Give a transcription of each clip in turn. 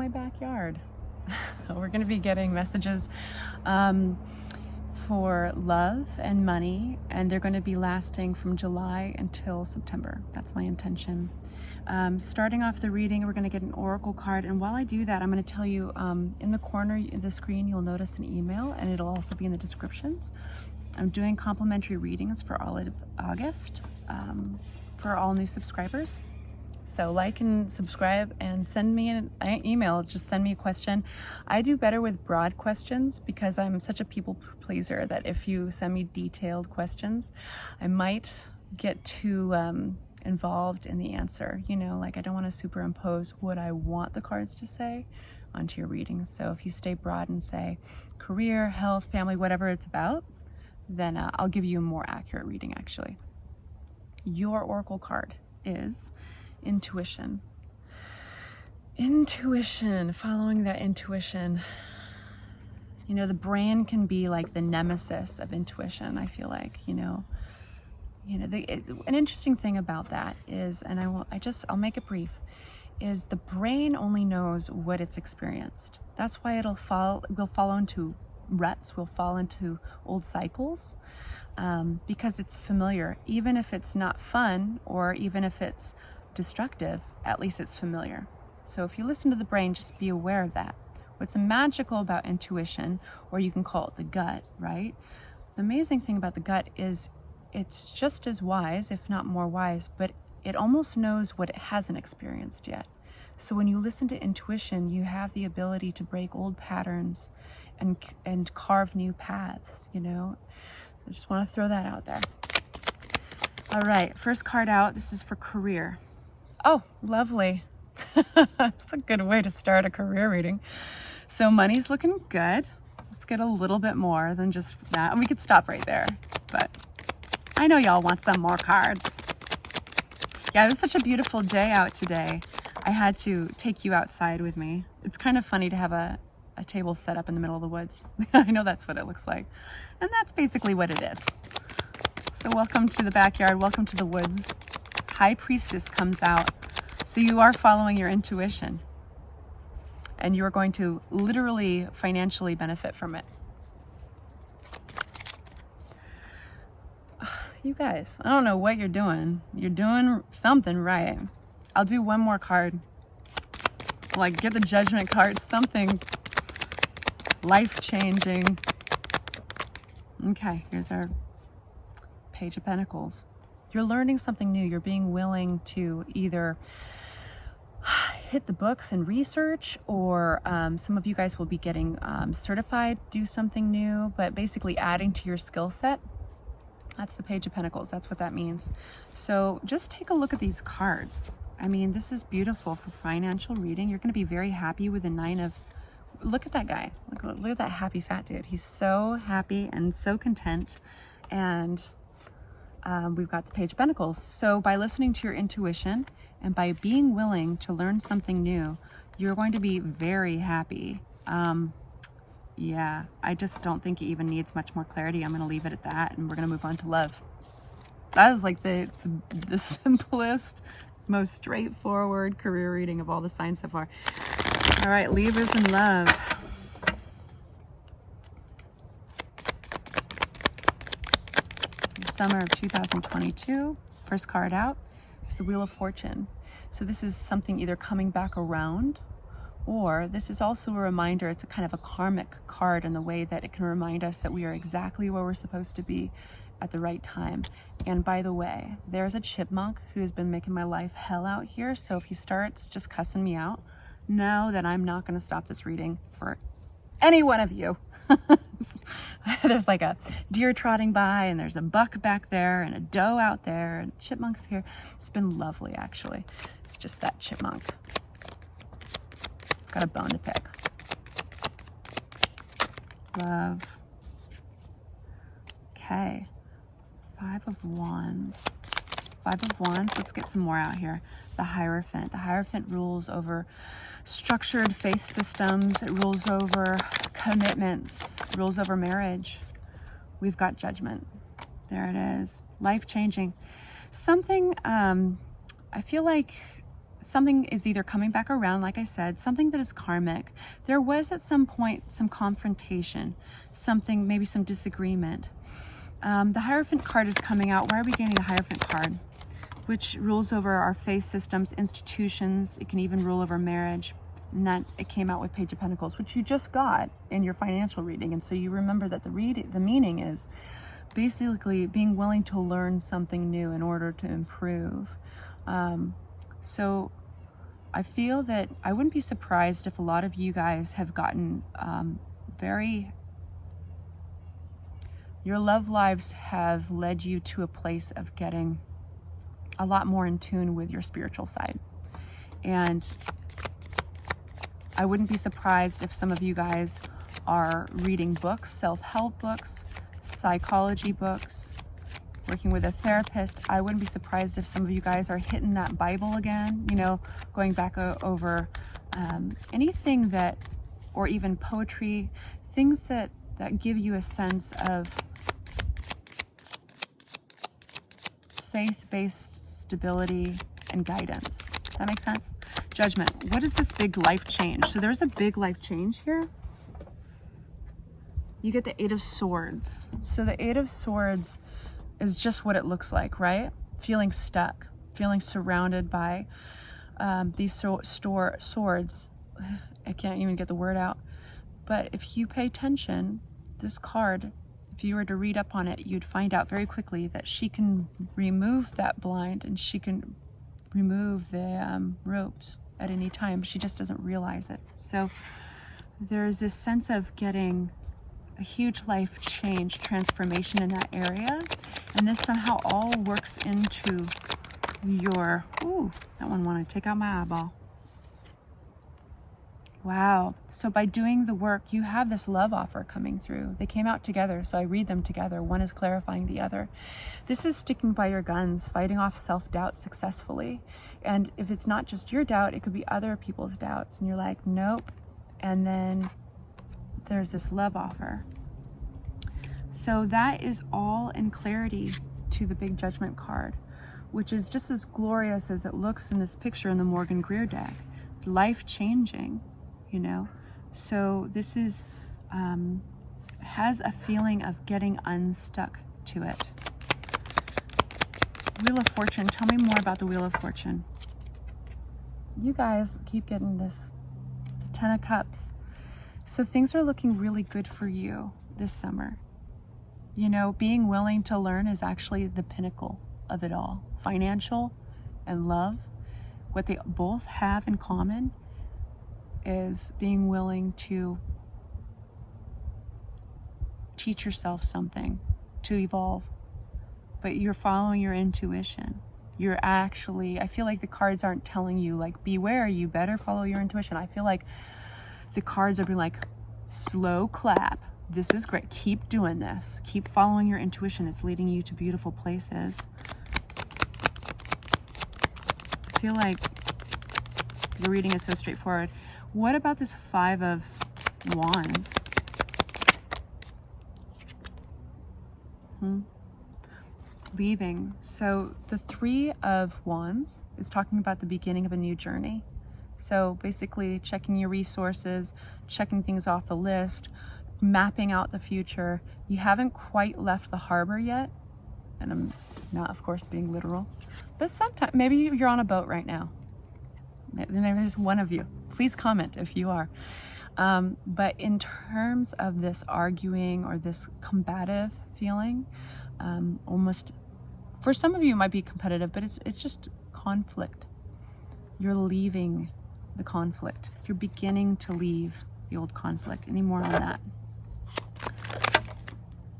my backyard. We're going to be getting messages for love and money, and they're going to be lasting from July until September. That's my intention. Starting off the reading, we're going to get an oracle card, and while I do that, I'm going to tell you, in the corner of the screen, you'll notice an email, and it'll also be in the descriptions. I'm doing complimentary readings for all of August, for all new subscribers. So like and subscribe and send me an email. Just send me a question. I do better with broad questions because I'm such a people pleaser that if you send me detailed questions, I might get too involved in the answer. You know, like I don't want to superimpose what I want the cards to say onto your reading. So if you stay broad and say career, health, family, whatever it's about, then I'll give you a more accurate reading actually. Your oracle card is intuition. Intuition, following that intuition. You know, the brain can be like the nemesis of intuition, I feel like, an interesting thing about that is, and I'll make it brief, is the brain only knows what it's experienced. That's why we'll fall into ruts, we'll fall into old cycles, because it's familiar. Even if it's not fun, or even if it's destructive, at least it's familiar. So if you listen to the brain, just be aware of that. What's magical about intuition, or you can call it the gut, right? The amazing thing about the gut is it's just as wise, if not more wise, but it almost knows what it hasn't experienced yet. So when you listen to intuition, you have the ability to break old patterns and carve new paths, So I just want to throw that out there. All right, first card out. This is for career. Oh, lovely. That's a good way to start a career reading. So money's looking good. Let's get a little bit more than just that. And we could stop right there, but I know y'all want some more cards. Yeah, it was such a beautiful day out today. I had to take you outside with me. It's kind of funny to have a table set up in the middle of the woods. I know that's what it looks like. And that's basically what it is. So welcome to the backyard, welcome to the woods. High Priestess comes out. So you are following your intuition. And you're going to literally financially benefit from it. You guys, I don't know what you're doing. You're doing something right. I'll do one more card. Like get the judgment card, something life-changing. Okay, here's our Page of Pentacles. You're learning something new. You're being willing to either hit the books and research, or some of you guys will be getting certified, do something new, but basically adding to your skill set. That's the Page of Pentacles. That's what that means. So just take a look at these cards. I mean, this is beautiful for financial reading. You're going to be very happy with the Nine of... Look at that guy. Look at that happy fat dude. He's so happy and so content. And we've got the Page of Pentacles. So by listening to your intuition and by being willing to learn something new, you're going to be very happy. Yeah, I just don't think it even needs much more clarity. I'm going to leave it at that, and we're going to move on to love. That is like the simplest, most straightforward career reading of all the signs so far. All right, Libras in love. Summer of 2022. First card out is the Wheel of Fortune. So this is something either coming back around, or this is also a reminder. It's a kind of a karmic card in the way that it can remind us that we are exactly where we're supposed to be at the right time. And by the way, there's a chipmunk who has been making my life hell out here. So if he starts just cussing me out, know that I'm not going to stop this reading for any one of you. There's like a deer trotting by, and there's a buck back there, and a doe out there, and chipmunks here. It's been lovely, actually. It's just that chipmunk. Got a bone to pick. Love. Okay. Five of Wands. Five of Wands. Let's get some more out here. The Hierophant. The Hierophant rules over structured faith systems. It rules over commitments. It rules over marriage. We've got Judgment. There it is. Life-changing. Something, I feel like something is either coming back around, like I said, something that is karmic. There was at some point some confrontation, something, maybe some disagreement. The Hierophant card is coming out. Why are we getting a Hierophant card? Which rules over our faith systems, institutions. It can even rule over marriage. And that it came out with Page of Pentacles, which you just got in your financial reading. And so you remember that the meaning is basically being willing to learn something new in order to improve. So I feel that I wouldn't be surprised if a lot of you guys have gotten your love lives have led you to a place of getting a lot more in tune with your spiritual side. And I wouldn't be surprised if some of you guys are reading books, self-help books, psychology books, working with a therapist. I wouldn't be surprised if some of you guys are hitting that Bible again, you know, going back over anything that, or even poetry, things that give you a sense of faith-based stability and guidance. That makes sense? Judgment. What is this big life change? So there's a big life change here. You get the Eight of Swords. So the Eight of Swords is just what it looks like, right? Feeling stuck, feeling surrounded by these swords. I can't even get the word out. But if you pay attention, this card, if you were to read up on it, you'd find out very quickly that she can remove that blind and she can remove the ropes at any time. She just doesn't realize it. So there's this sense of getting a huge life change, transformation in that area. And this somehow all works into your, ooh, that one wanted to take out my eyeball. Wow. So by doing the work, you have this love offer coming through. They came out together, so I read them together. One is clarifying the other. This is sticking by your guns, fighting off self-doubt successfully. And if it's not just your doubt, it could be other people's doubts. And you're like, nope. And then there's this love offer. So that is all in clarity to the big Judgment card, which is just as glorious as it looks in this picture in the Morgan-Greer deck. Life-changing. You know, so this is has a feeling of getting unstuck to it. Wheel of Fortune. Tell me more about the Wheel of Fortune. You guys keep getting this. It's the Ten of Cups. So things are looking really good for you this summer. You know, being willing to learn is actually the pinnacle of it all. Financial and love, what they both have in common is being willing to teach yourself something, to evolve. But you're following your intuition. You're actually, I feel like the cards aren't telling you, like, beware, you better follow your intuition. I feel like the cards are being like, slow clap. This is great. Keep doing this. Keep following your intuition. It's leading you to beautiful places. I feel like the reading is so straightforward. What about this Five of Wands? Leaving. So the Three of Wands is talking about the beginning of a new journey. So basically checking your resources, checking things off the list, mapping out the future. You haven't quite left the harbor yet. And I'm not, of course, being literal. But sometimes, maybe you're on a boat right now. Maybe there's one of you. Please comment if you are. But in terms of this arguing or this combative feeling, almost, for some of you it might be competitive, but it's just conflict. You're leaving the conflict. You're beginning to leave the old conflict. Any more on that?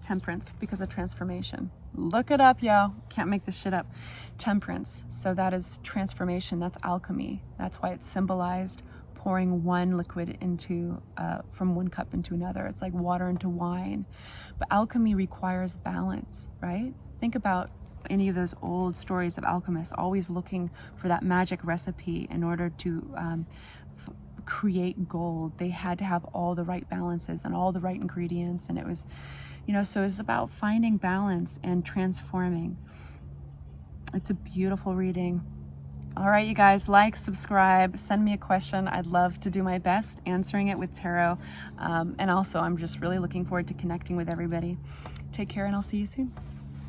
Temperance, because of transformation. Look it up, yo. Can't make this shit up. Temperance. So that is transformation. That's alchemy. That's why it's symbolized pouring one liquid into from one cup into another. It's like water into wine. But alchemy requires balance, right? Think about any of those old stories of alchemists always looking for that magic recipe in order to create gold. They had to have all the right balances and all the right ingredients, and it was, you know, so it's about finding balance and transforming. It's a beautiful reading. All right, you guys, like, subscribe, send me a question. I'd love to do my best answering it with tarot. And also, I'm just really looking forward to connecting with everybody. Take care, and I'll see you soon.